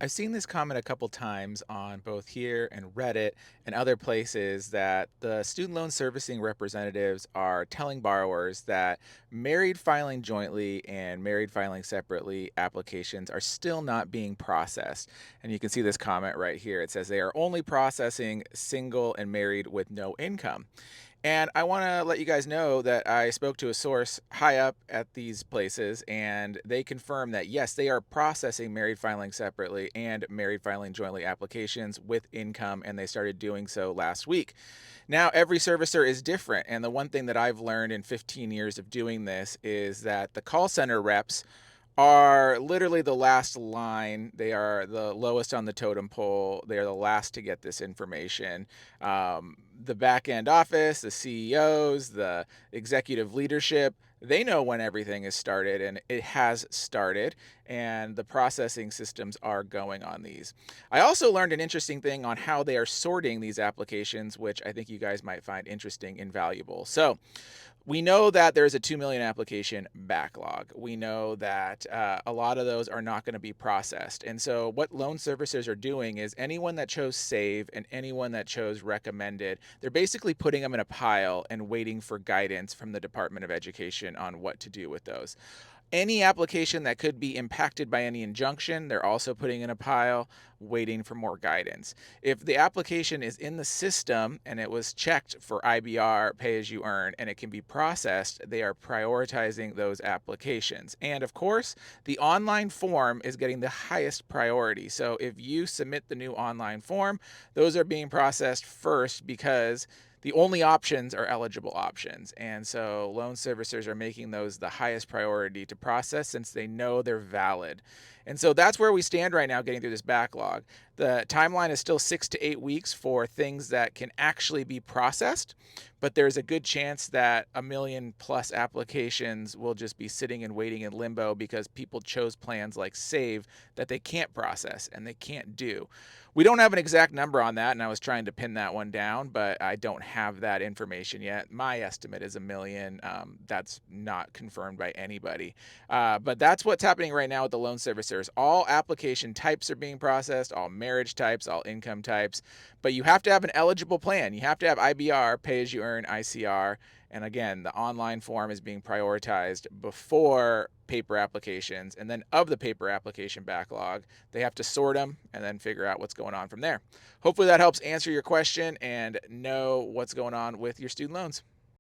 I've seen this comment a couple times on both here and Reddit and other places that the student loan servicing representatives are telling borrowers that married filing jointly and married filing separately applications are still not being processed. And you can see this comment right here. It says they are only processing single and married with no income. And I want to let you guys know that I spoke to a source high up at these places, and they confirmed that yes, they are processing married filing separately and married filing jointly applications with income, and they started doing so last week. Now, every servicer is different, and the one thing that I've learned in 15 years of doing this is that the call center reps are literally the last line. They are the lowest on the totem pole. They are the last to get this information. The back end office, the CEOs, the executive leadership, they know when everything is started, and it has started, and the processing systems are going on these. I also learned an interesting thing on how they are sorting these applications, which I think you guys might find interesting and valuable. So, we know that there's a 2 million application backlog. We know that a lot of those are not going to be processed. And so, what loan servicers are doing is anyone that chose save and anyone that chose recommended, they're basically putting them in a pile and waiting for guidance from the Department of Education on what to do with those. Any application that could be impacted by any injunction, they're also putting in a pile, waiting for more guidance. If the application is in the system and it was checked for IBR, pay as you earn, and it can be processed, they are prioritizing those applications. And of course, the online form is getting the highest priority. So if you submit the new online form, those are being processed first because the only options are eligible options. And so loan servicers are making those the highest priority to process since they know they're valid. And so that's where we stand right now getting through this backlog. The timeline is still 6 to 8 weeks for things that can actually be processed, but there's a good chance that a million plus applications will just be sitting and waiting in limbo because people chose plans like Save that they can't process and they can't do. We don't have an exact number on that, and I was trying to pin that one down, but I don't have that information yet. My estimate is a million. That's not confirmed by anybody. But that's what's happening right now with the loan servicers. All application types are being processed, all marriage types, all income types, but you have to have an eligible plan. You have to have IBR, pay as you earn, ICR. And again, the online form is being prioritized before paper applications. And then of the paper application backlog, they have to sort them and then figure out what's going on from there. Hopefully that helps answer your question and know what's going on with your student loans.